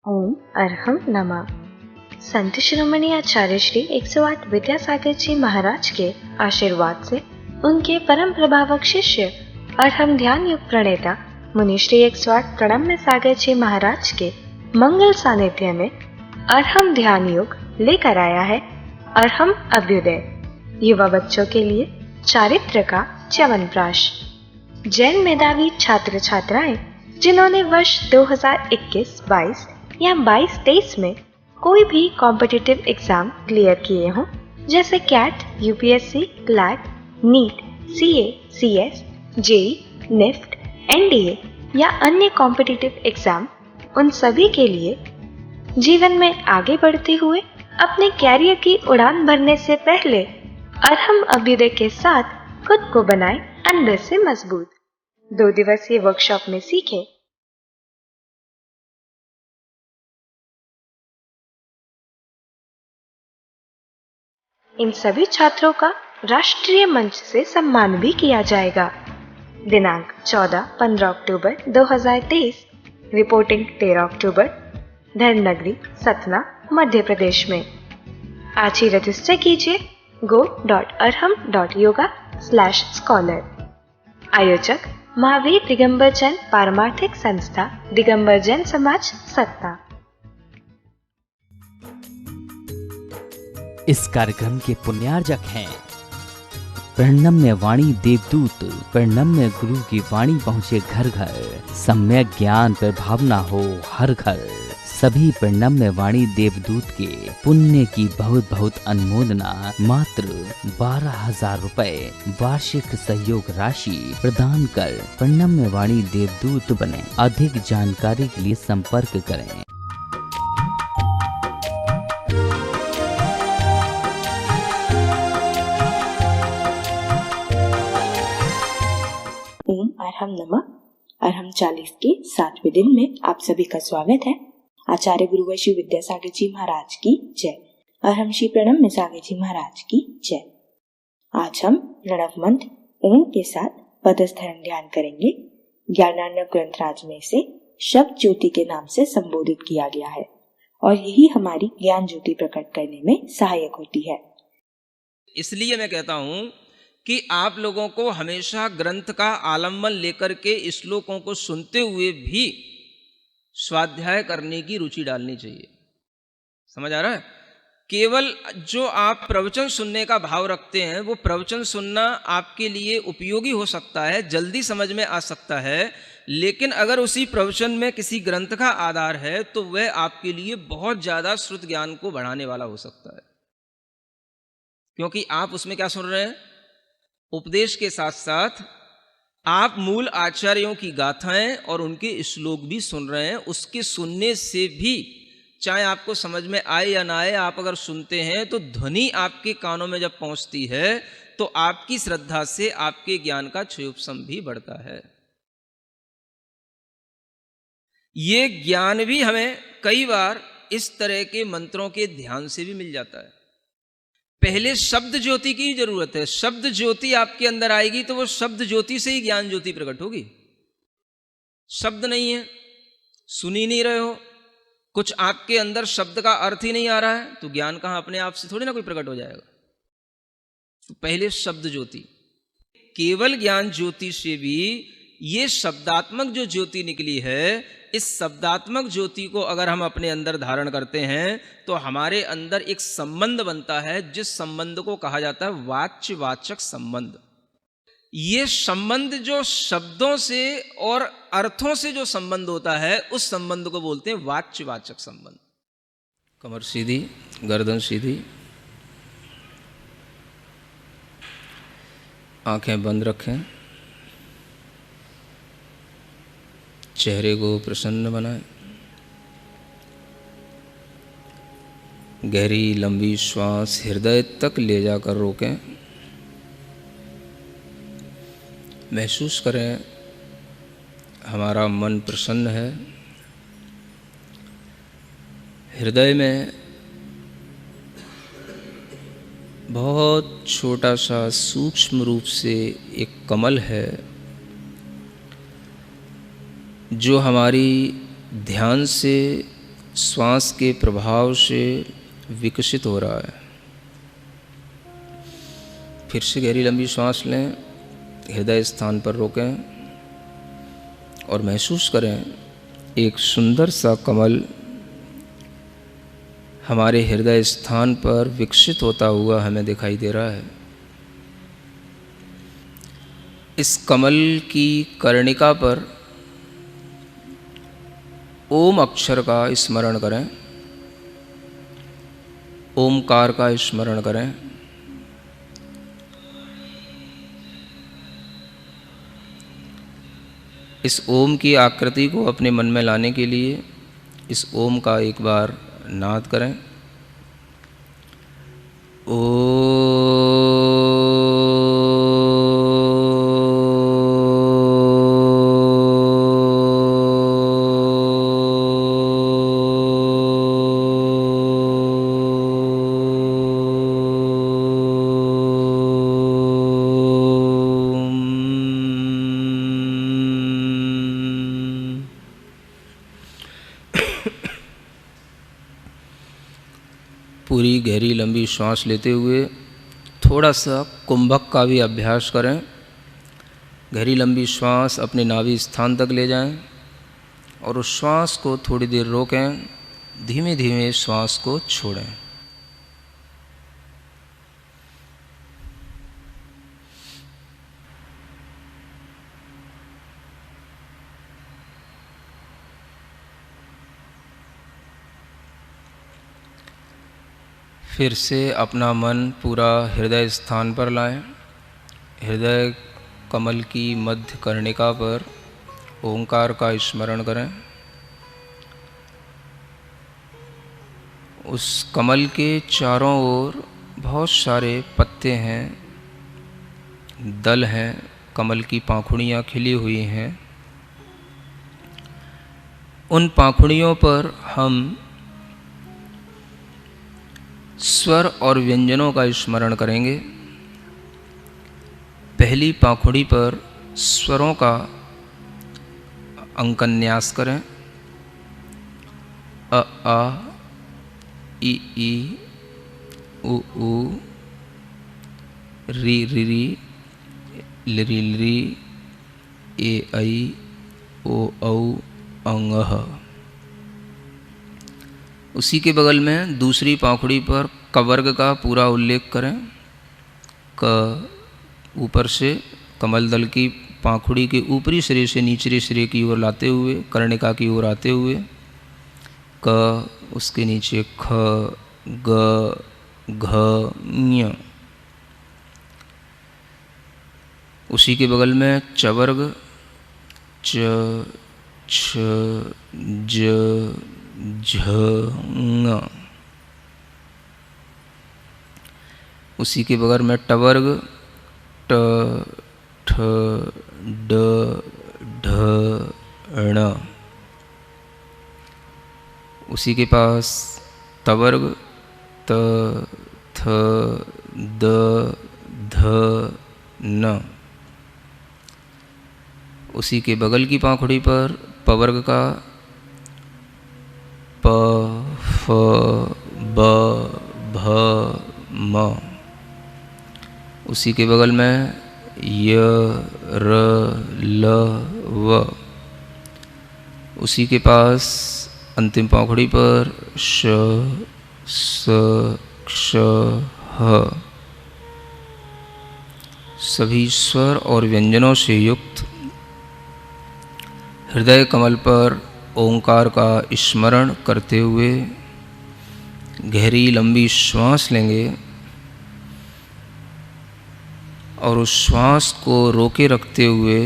ओम अरहम नमः। संत शिरोमणि आचार्य श्री 108 विद्यासागर जी महाराज के आशीर्वाद से उनके परम प्रभावक शिष्य अरहम ध्यान युग प्रणेता मुनि श्री 108 प्रणम्य सागर जी महाराज के मंगल सानिध्य में अरहम ध्यान युग लेकर आया है अरहम अभ्युदय, युवा बच्चों के लिए चारित्र का च्यवनप्राश। जैन मेधावी छात्र छात्राएं जिन्होंने वर्ष 2021-22 या 22-23 में कोई भी कॉम्पिटिटिव एग्जाम क्लियर किए हों, जैसे CAT, UPSC, CLAT, NEET, CA, CS, JE, NIFT, NDA या अन्य कॉम्पिटिटिव एग्जाम, उन सभी के लिए जीवन में आगे बढ़ते हुए अपने कैरियर की उड़ान भरने से पहले अरहम अभ्युदय के साथ खुद को बनाए अंदर से मजबूत। 2 दिवसीय वर्कशॉप में सीखें इन सभी छात्रों का राष्ट्रीय मंच से सम्मान भी किया जाएगा। दिनांक 14-15 अक्टूबर 2023, रिपोर्टिंग 13 अक्टूबर, धर्मनगरी सतना मध्य प्रदेश में। आज ही रजिस्टर कीजिए go.arham.yoga/scholar। आयोजक महावीर दिगंबर जैन पारमार्थिक संस्था, दिगंबर जैन समाज, सतना। इस कार्यक्रम के पुण्यार्जक हैं प्रणम्य वाणी देवदूत। प्रणम्य गुरु की वाणी पहुँचे घर घर, सम्यक ज्ञान पर भावना हो हर घर। सभी प्रणम्य वाणी देवदूत के पुण्य की बहुत बहुत अनुमोदना मात्र 12,000 रुपए वार्षिक सहयोग राशि प्रदान कर प्रणम्य वाणी देवदूत बने। अधिक जानकारी के लिए संपर्क करें। ओम अरहम नमः। अरहम 40 के 7वें दिन में आप सभी का स्वागत है। आचार्य गुरुवर श्री विद्यासागर जी महाराज की जय। अरहम श्री प्रणम्य सागर जी महाराज की जय। आज हम प्रणव मंत्र ओम के साथ पदस्थरण ध्यान करेंगे। ज्ञानार्णव ग्रंथराज में इसे शब्द ज्योति के नाम से संबोधित किया गया है और यही हमारी ज्ञान ज्योति प्रकट करने में सहायक होती है। इसलिए मैं कहता हूं कि आप लोगों को हमेशा ग्रंथ का आलम्बन लेकर के श्लोकों को सुनते हुए भी स्वाध्याय करने की रुचि डालनी चाहिए। समझ आ रहा है? केवल जो आप प्रवचन सुनने का भाव रखते हैं, वो प्रवचन सुनना आपके लिए उपयोगी हो सकता है, जल्दी समझ में आ सकता है, लेकिन अगर उसी प्रवचन में किसी ग्रंथ का आधार है तो वह आपके लिए बहुत ज्यादा श्रुत ज्ञान को बढ़ाने वाला हो सकता है। क्योंकि आप उसमें क्या सुन रहे हैं? उपदेश के साथ साथ आप मूल आचार्यों की गाथाएं और उनके श्लोक भी सुन रहे हैं। उसके सुनने से भी, चाहे आपको समझ में आए या ना आए, आप अगर सुनते हैं तो ध्वनि आपके कानों में जब पहुंचती है तो आपकी श्रद्धा से आपके ज्ञान का क्षयोपशम भी बढ़ता है। ये ज्ञान भी हमें कई बार इस तरह के मंत्रों के ध्यान से भी मिल जाता है। पहले शब्द ज्योति की जरूरत है। शब्द ज्योति आपके अंदर आएगी तो वो शब्द ज्योति से ही ज्ञान ज्योति प्रकट होगी। शब्द नहीं है, सुन ही नहीं रहे हो, कुछ आपके अंदर शब्द का अर्थ ही नहीं आ रहा है, तो ज्ञान कहां अपने आप से थोड़ी ना कोई प्रकट हो जाएगा। तो पहले शब्द ज्योति। केवल ज्ञान ज्योति से भी ये शब्दात्मक जो ज्योति निकली है, इस शब्दात्मक ज्योति को अगर हम अपने अंदर धारण करते हैं तो हमारे अंदर एक संबंध बनता है, जिस संबंध को कहा जाता है वाच्य वाचक संबंध। ये संबंध जो शब्दों से और अर्थों से जो संबंध होता है, उस संबंध को बोलते हैं वाच्य वाचक संबंध। कमर सीधी, गर्दन सीधी, आंखें बंद रखें, चेहरे को प्रसन्न बनाएं। गहरी लंबी श्वास हृदय तक ले जाकर रोकें। महसूस करें हमारा मन प्रसन्न है। हृदय में बहुत छोटा सा सूक्ष्म रूप से एक कमल है जो हमारी ध्यान से श्वास के प्रभाव से विकसित हो रहा है। फिर से गहरी लंबी श्वास लें, हृदय स्थान पर रोकें और महसूस करें एक सुंदर सा कमल हमारे हृदय स्थान पर विकसित होता हुआ हमें दिखाई दे रहा है। इस कमल की कर्णिका पर ओम अक्षर का स्मरण करें, ओमकार का स्मरण करें। इस ओम की आकृति को अपने मन में लाने के लिए इस ओम का एक बार नाद करें। पूरी गहरी लंबी श्वास लेते हुए थोड़ा सा कुंभक का भी अभ्यास करें। गहरी लंबी श्वास अपने नाभि स्थान तक ले जाएं और उस श्वास को थोड़ी देर रोकें, धीमे धीमे श्वास को छोड़ें। फिर से अपना मन पूरा हृदय स्थान पर लाएं। हृदय कमल की मध्य कर्णिका पर ओंकार का स्मरण करें। उस कमल के चारों ओर बहुत सारे पत्ते हैं, दल हैं, कमल की पाखुड़ियाँ खिली हुई हैं। उन पाखुड़ियों पर हम स्वर और व्यंजनों का स्मरण करेंगे। पहली पाखुड़ी पर स्वरों का अंकन्यास करें। अ आ, इ ई, उ ऊ, री रि री, लिरी लिरी, ए ऐ, ओ औ, अंग ह। उसी के बगल में दूसरी पाखुड़ी पर कवर्ग का पूरा उल्लेख करें। क ऊपर से कमल दल की पाखुड़ी के ऊपरी सिरे से निचले सिरे की ओर लाते हुए कर्णिका की ओर आते हुए क, उसके नीचे ख, ग, घ, ञ। उसी के बगल में चवर्ग च, छ, ज, झ, ङ। उसी के बगल में टवर्ग ट, ठ, ड, ढ, ण। उसी के पास तवर्ग त, थ, द, ध, न। उसी के बगल की पाखुड़ी पर पवर्ग का प, फ, ब, भ, म। उसी के बगल में य, र, ल, व। उसी के पास अंतिम पाखुड़ी पर श, स, क्ष, ह। सभी स्वर और व्यंजनों से युक्त हृदय कमल पर ओंकार का स्मरण करते हुए गहरी लंबी श्वास लेंगे और उस श्वास को रोके रखते हुए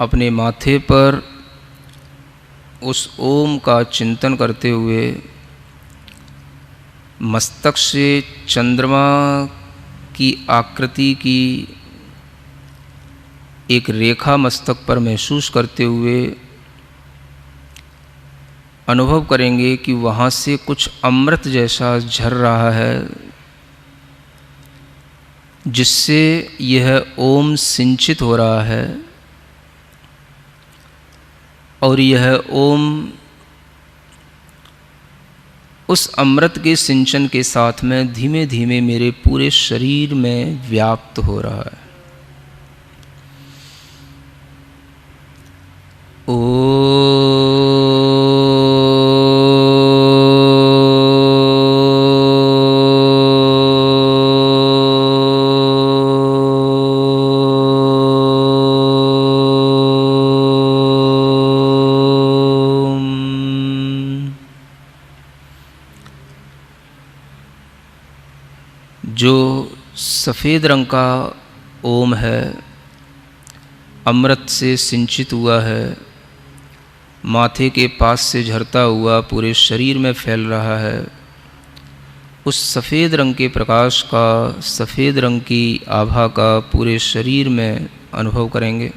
अपने माथे पर उस ओम का चिंतन करते हुए मस्तक से चंद्रमा की आकृति की एक रेखा मस्तक पर महसूस करते हुए अनुभव करेंगे कि वहाँ से कुछ अमृत जैसा झर रहा है, जिससे यह ओम सिंचित हो रहा है। और यह ओम उस अमृत के सिंचन के साथ में धीमे धीमे मेरे पूरे शरीर में व्याप्त हो रहा है। जो सफ़ेद रंग का ओम है, अमृत से सिंचित हुआ है, माथे के पास से झरता हुआ पूरे शरीर में फैल रहा है, उस सफ़ेद रंग के प्रकाश का, सफ़ेद रंग की आभा का पूरे शरीर में अनुभव करेंगे।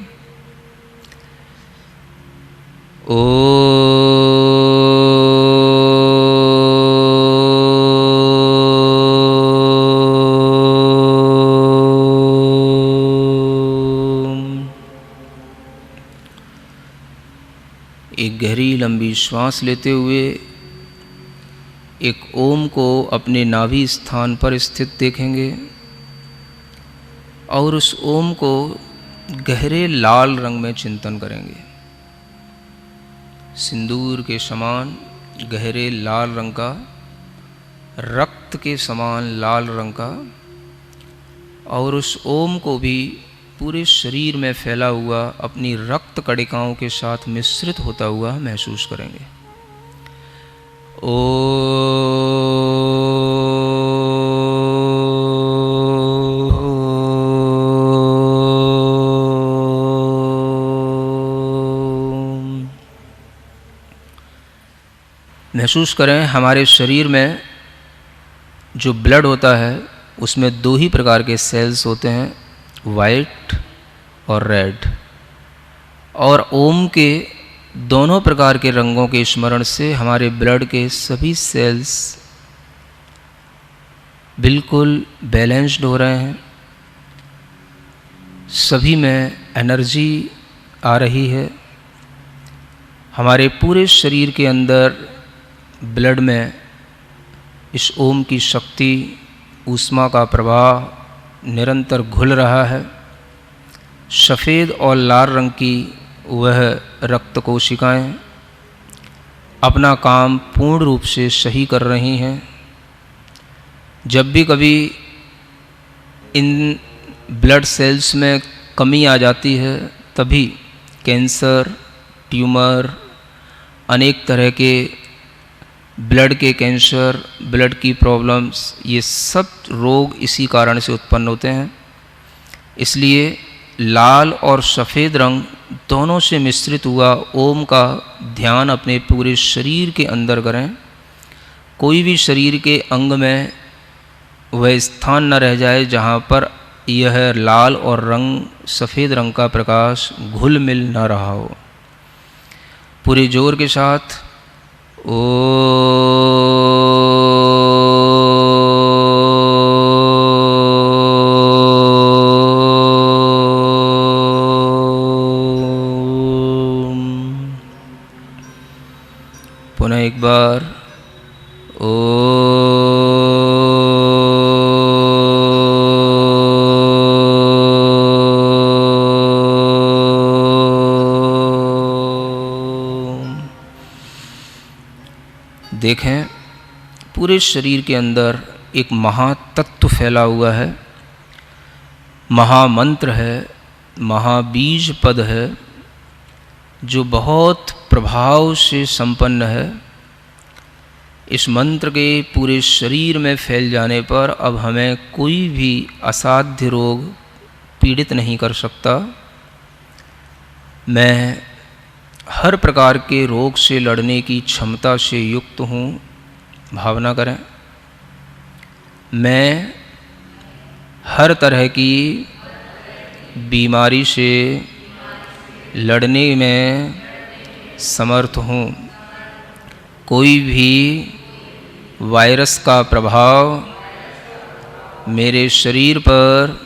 एक गहरी लंबी श्वास लेते हुए एक ओम को अपने नाभि स्थान पर स्थित देखेंगे और उस ओम को गहरे लाल रंग में चिंतन करेंगे। सिंदूर के समान गहरे लाल रंग का, रक्त के समान लाल रंग का, और उस ओम को भी पूरे शरीर में फैला हुआ अपनी रक्त कणिकाओं के साथ मिश्रित होता हुआ महसूस करेंगे। महसूस करें हमारे शरीर में जो ब्लड होता है उसमें दो ही प्रकार के सेल्स होते हैं, वाइट और रेड, और ओम के दोनों प्रकार के रंगों के स्मरण से हमारे ब्लड के सभी सेल्स बिल्कुल बैलेंस्ड हो रहे हैं, सभी में एनर्जी आ रही है। हमारे पूरे शरीर के अंदर ब्लड में इस ओम की शक्ति, ऊष्मा का प्रवाह निरंतर घुल रहा है। सफ़ेद और लाल रंग की वह रक्त कोशिकाएं अपना काम पूर्ण रूप से सही कर रही हैं। जब भी कभी इन ब्लड सेल्स में कमी आ जाती है तभी कैंसर, ट्यूमर, अनेक तरह के ब्लड के कैंसर, ब्लड की प्रॉब्लम्स, ये सब रोग इसी कारण से उत्पन्न होते हैं। इसलिए लाल और सफ़ेद रंग दोनों से मिश्रित हुआ ओम का ध्यान अपने पूरे शरीर के अंदर करें। कोई भी शरीर के अंग में वह स्थान न रह जाए जहाँ पर यह लाल और सफ़ेद रंग का प्रकाश घुल मिल न रहा हो। पूरे जोर के साथ पुनः एक बार देखें पूरे शरीर के अंदर एक महातत्व फैला हुआ है, महामंत्र है, महाबीज पद है जो बहुत प्रभाव से संपन्न है। इस मंत्र के पूरे शरीर में फैल जाने पर अब हमें कोई भी असाध्य रोग पीड़ित नहीं कर सकता। मैं हर प्रकार के रोग से लड़ने की क्षमता से युक्त हूँ। भावना करें, मैं हर तरह की बीमारी से लड़ने में समर्थ हूँ। कोई भी वायरस का प्रभाव मेरे शरीर पर,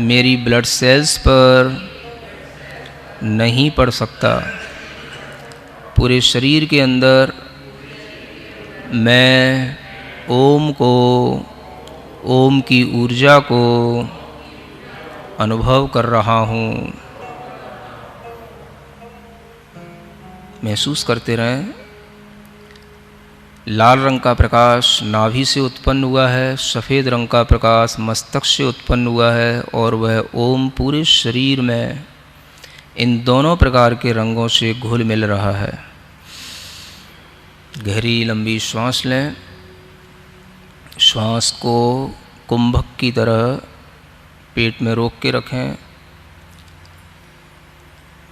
मेरी ब्लड सेल्स पर नहीं पड़ सकता। पूरे शरीर के अंदर मैं ओम को, ओम की ऊर्जा को अनुभव कर रहा हूँ। महसूस करते रहें। लाल रंग का प्रकाश नाभि से उत्पन्न हुआ है, सफ़ेद रंग का प्रकाश मस्तक से उत्पन्न हुआ है, और वह ओम पूरे शरीर में इन दोनों प्रकार के रंगों से घुल मिल रहा है। गहरी लंबी श्वास लें। श्वास को कुंभक की तरह पेट में रोक के रखें।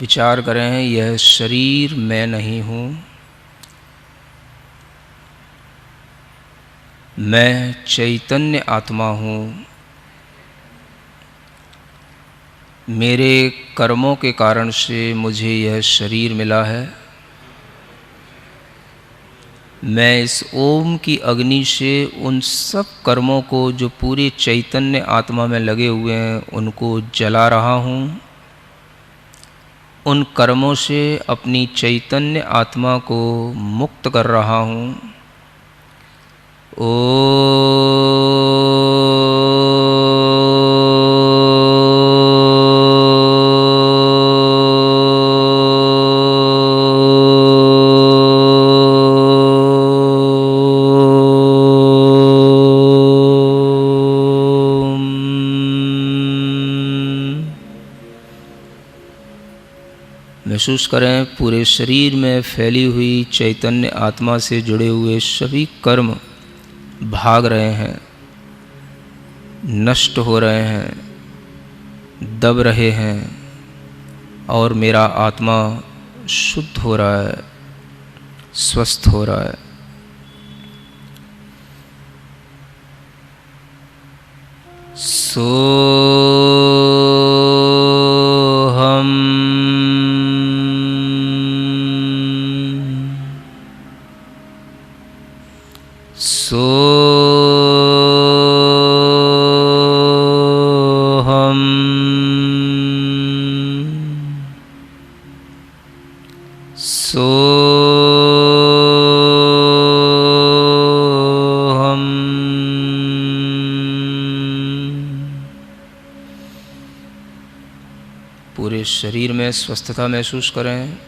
विचार करें, यह शरीर मैं नहीं हूँ, मैं चैतन्य आत्मा हूँ। मेरे कर्मों के कारण से मुझे यह शरीर मिला है। मैं इस ओम की अग्नि से उन सब कर्मों को जो पूरे चैतन्य आत्मा में लगे हुए हैं उनको जला रहा हूँ। उन कर्मों से अपनी चैतन्य आत्मा को मुक्त कर रहा हूँ। महसूस करें, पूरे शरीर में फैली हुई चैतन्य आत्मा से जुड़े हुए सभी कर्म भाग रहे हैं, नष्ट हो रहे हैं, दब रहे हैं, और मेरा आत्मा शुद्ध हो रहा है, स्वस्थ हो रहा है। पूरे शरीर में स्वस्थता महसूस करें।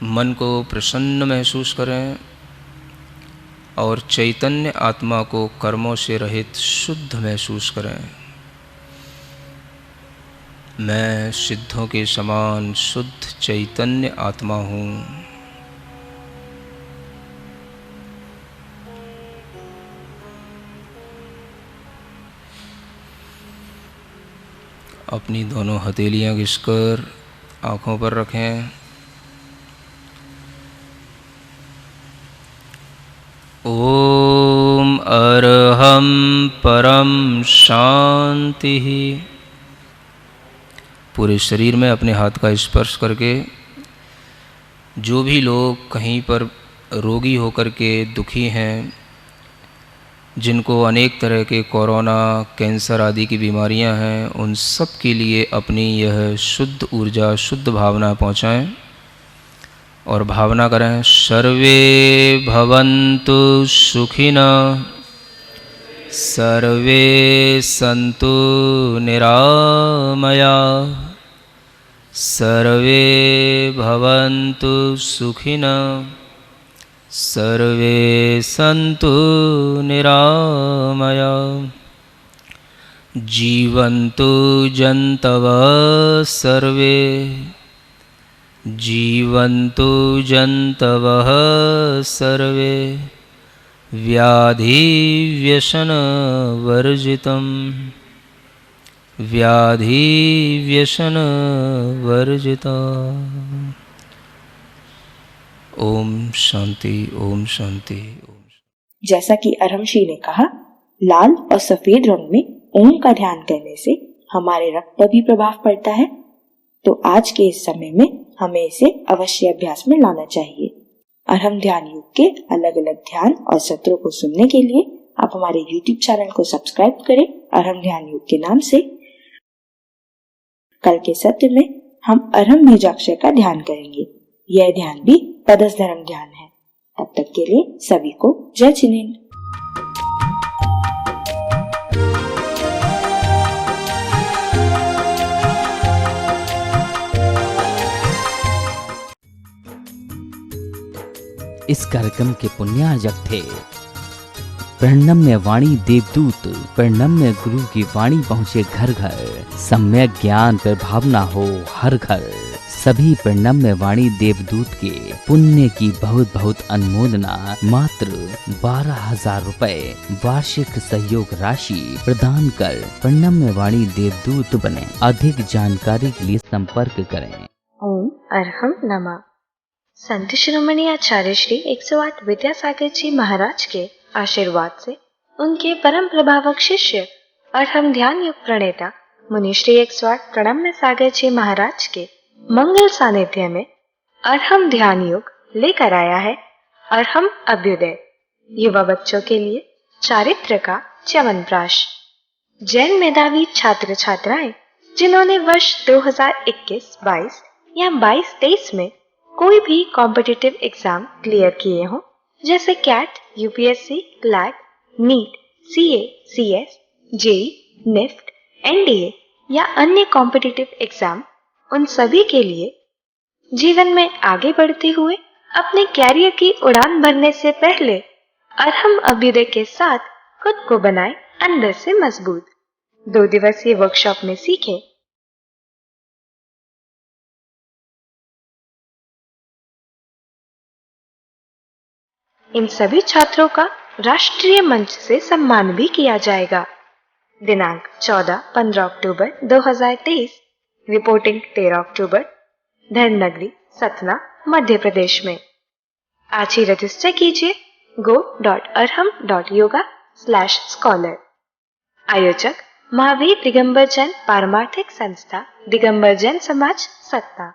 मन को प्रसन्न महसूस करें और चैतन्य आत्मा को कर्मों से रहित शुद्ध महसूस करें। मैं सिद्धों के समान शुद्ध चैतन्य आत्मा हूँ। अपनी दोनों हथेलियाँ घिसकर आँखों पर रखें। ओम अरहम परम शांति। पूरे शरीर में अपने हाथ का स्पर्श करके जो भी लोग कहीं पर रोगी होकर के दुखी हैं, जिनको अनेक तरह के कोरोना, कैंसर आदि की बीमारियां हैं, उन सब के लिए अपनी यह शुद्ध ऊर्जा, शुद्ध भावना पहुंचाएं और भावना करें, सर्वे भवन्तु सुखिनः, सर्वे सन्तु निरामयाः, सर्वे भवन्तु सुखिनः, सर्वे सन्तु निरामयाः। जीवन्तु जन्तवः सर्वे, जीवन्तु जन्तवः सर्वे, व्याधिव्यसनवर्जितं, व्याधिव्यसनवर्जिता। ओम शांति, ओम शांति, ओम। जैसा कि अरहमशी ने कहा, लाल और सफेद रंग में ओम का ध्यान करने से हमारे रक्त पर भी प्रभाव पड़ता है, तो आज के इस समय में हमें इसे अवश्य अभ्यास में लाना चाहिए। अरहम ध्यान योग के अलग अलग ध्यान और सत्रों को सुनने के लिए आप हमारे YouTube चैनल को सब्सक्राइब करें, अरहम ध्यान योग के नाम से। कल के सत्र में हम अरहम बीजाक्षर का ध्यान करेंगे। यह ध्यान भी पदस्थ धर्म ध्यान है। तब तक के लिए सभी को जय जिनेंद्र। इस कार्यक्रम के पुण्यार्जक थे प्रणम्य वाणी देवदूत। प्रणम्य गुरु की वाणी पहुँचे घर घर, सम्यक ज्ञान पर भावना हो हर घर। सभी प्रणम्य वाणी देवदूत के पुण्य की बहुत बहुत अनुमोदना मात्र 12,000 रुपए वार्षिक सहयोग राशि प्रदान कर प्रणम्य वाणी देवदूत बने। अधिक जानकारी के लिए संपर्क करें। ओम अरहम नमः। संत शिरोमणि आचार्य श्री 108 विद्यासागर जी महाराज के आशीर्वाद से उनके परम प्रभावक शिष्य और हम ध्यान युग प्रणेता मुनि श्री 108 प्रणम्य सागर जी महाराज के मंगल सानिध्य में अरहम ध्यान युग लेकर आया है अरहम अभ्युदय, युवा बच्चों के लिए चारित्र का च्यवनप्राश। जैन मेधावी छात्र छात्राएं जिन्होंने वर्ष 2021-22 या 22-23 में कोई भी कॉम्पिटिटिव एग्जाम क्लियर किए हों, जैसे CAT, UPSC, CLAT, NEET, CA, CS, JE, NIFT, NDA या अन्य कॉम्पिटिटिव एग्जाम, उन सभी के लिए जीवन में आगे बढ़ते हुए अपने कैरियर की उड़ान भरने से पहले अरहम अभ्युदय के साथ खुद को बनाए अंदर से मजबूत। 2 दिवसीय वर्कशॉप में सीखे इन सभी छात्रों का राष्ट्रीय मंच से सम्मान भी किया जाएगा। दिनांक 14-15 अक्टूबर 2023, रिपोर्टिंग 13 अक्टूबर, धर्मनगरी सतना मध्य प्रदेश में। आज ही रजिस्टर कीजिए go.arham.yoga/scholar। आयोजक महावीर दिगंबर जैन पारमार्थिक संस्था, दिगंबर जैन समाज, सतना।